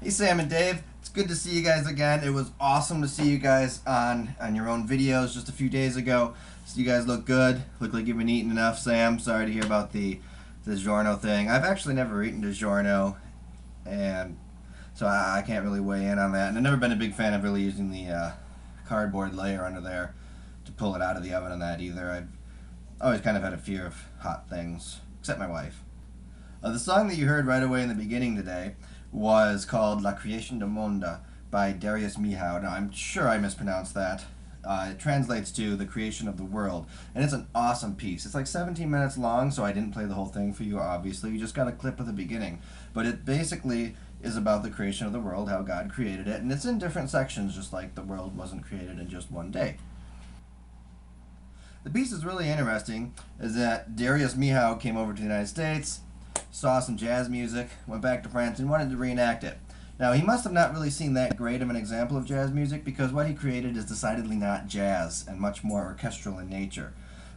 Hey Sam and Dave, it's good to see you guys again. It was awesome to see you guys on your own videos just a few days ago. So you guys look good. Look like you've been eating enough, Sam. Sorry to hear about the DiGiorno thing. I've actually never eaten DiGiorno, and so I can't really weigh in on that. And I've never been a big fan of really using the cardboard layer under there to pull it out of the oven and that either. I've always kind of had a fear of hot things, except my wife. The song that you heard right away in the beginning today was called Creacion du Monde by Darius Milhaud. Now, I'm sure I mispronounced that. It translates to the creation of the world, and it's an awesome piece. It's like 17 minutes long, so I didn't play the whole thing for you, obviously. You just got a clip of the beginning. But it basically is about the creation of the world, how God created it, and it's in different sections, just like the world wasn't created in just one day. The piece is really interesting, is that Darius Milhaud came over to the United States, saw some jazz music, went back to France, and wanted to reenact it. Now, he must have not really seen that great of an example of jazz music, because what he created is decidedly not jazz and much more orchestral in nature.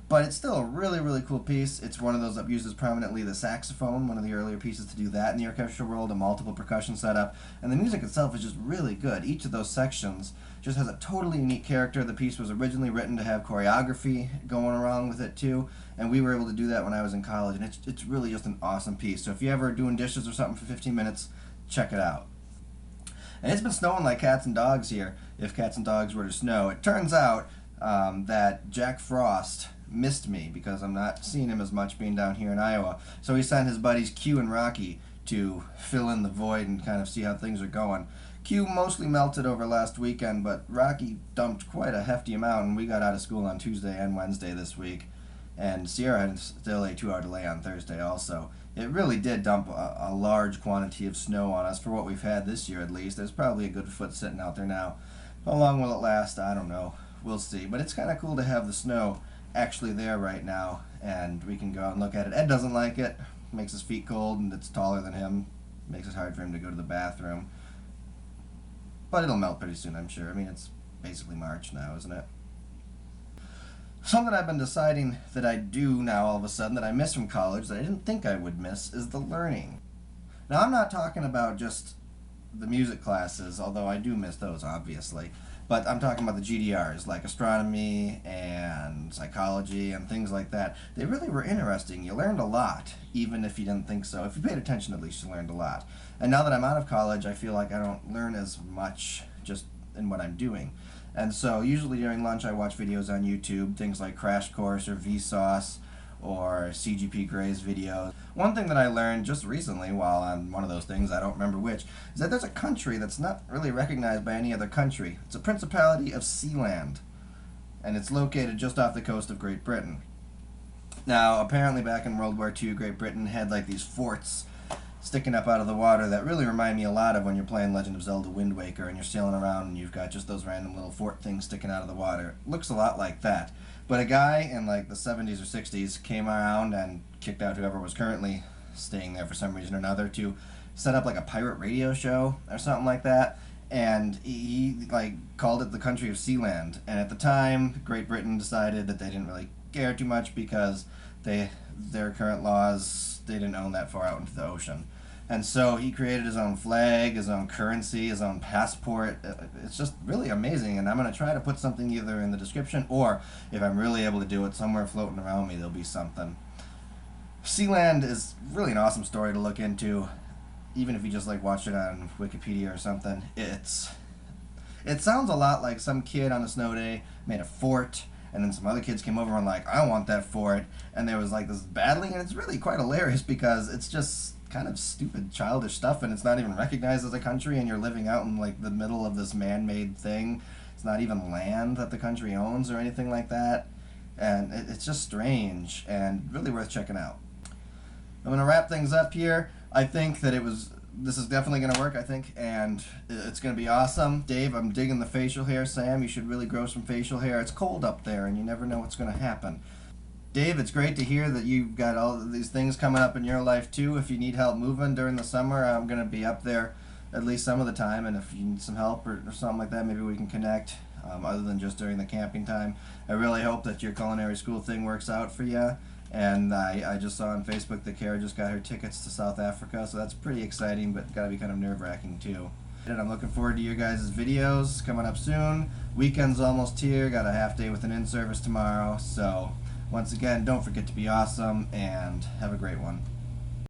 But it's still a really, really cool piece. It's one of those that uses prominently the saxophone, one of the earlier pieces to do that in the orchestral world, a multiple percussion setup, and the music itself is just really good. Each of those sections just has a totally unique character. The piece was originally written to have choreography going along with it too, and we were able to do that when I was in college, and it's really just an awesome piece. So if you're ever doing dishes or something for 15 minutes, check it out. And it's been snowing like cats and dogs here, if cats and dogs were to snow. It turns out that Jack Frost missed me because I'm not seeing him as much being down here in Iowa. So he sent his buddies Q and Rocky to fill in the void and kind of see how things are going. Q mostly melted over last weekend, but Rocky dumped quite a hefty amount, and we got out of school on Tuesday and Wednesday this week. And Sierra had still a 2-hour delay on Thursday also. It really did dump a large quantity of snow on us for what we've had this year at least. There's probably a good foot sitting out there now. How long will it last? I don't know. We'll see. But it's kind of cool to have the snow actually there right now, and we can go out and look at it. Ed doesn't like it. Makes his feet cold, and it's taller than him. Makes it hard for him to go to the bathroom. But it'll melt pretty soon, I'm sure. I mean, it's basically March now, isn't it? Something I've been deciding that I do now all of a sudden that I miss from college that I didn't think I would miss is the learning. Now, I'm not talking about just the music classes, although I do miss those, obviously. But I'm talking about the GDRs, like astronomy and psychology and things like that. They really were interesting. You learned a lot, even if you didn't think so. If you paid attention, at least you learned a lot. And now that I'm out of college, I feel like I don't learn as much just in what I'm doing. And so usually during lunch I watch videos on YouTube, things like Crash Course or Vsauce or CGP Gray's videos. One thing that I learned just recently while on one of those things, I don't remember which, is that there's a country that's not really recognized by any other country. It's a Principality of Sealand, and it's located just off the coast of Great Britain. Now, apparently back in World War II, Great Britain had like these forts sticking up out of the water that really remind me a lot of when you're playing Legend of Zelda Wind Waker and you're sailing around and you've got just those random little fort things sticking out of the water. It looks a lot like that. But a guy in like the 70s or 60s came around and kicked out whoever was currently staying there for some reason or another to set up like a pirate radio show or something like that. And he like called it the country of Sealand. And at the time, Great Britain decided that they didn't really care too much because their current laws, they didn't own that far out into the ocean. And so he created his own flag, his own currency, his own passport. It's just really amazing, and I'm going to try to put something either in the description or, if I'm really able to do it, somewhere floating around me there'll be something. Sealand is really an awesome story to look into, even if you just like watch it on Wikipedia or something. It sounds a lot like some kid on a snow day made a fort, and then some other kids came over and like, I want that fort, and there was like this battling, and it's really quite hilarious because it's just kind of stupid, childish stuff, and it's not even recognized as a country, and you're living out in like the middle of this man-made thing. It's not even land that the country owns or anything like that, and it's just strange and really worth checking out. I'm gonna wrap things up here. I think that this is definitely gonna work, I think, and it's gonna be awesome. Dave, I'm digging the facial hair. Sam, you should really grow some facial hair. It's cold up there, and you never know what's gonna happen. Dave, it's great to hear that you've got all of these things coming up in your life too. If you need help moving during the summer, I'm going to be up there at least some of the time, and if you need some help or something like that, maybe we can connect other than just during the camping time. I really hope that your culinary school thing works out for you, And I just saw on Facebook that Kara just got her tickets to South Africa, so that's pretty exciting, but gotta be kind of nerve-wracking too. And I'm looking forward to your guys' videos coming up soon. Weekend's almost here, got a half day with an in-service tomorrow, so once again, don't forget to be awesome, and have a great one.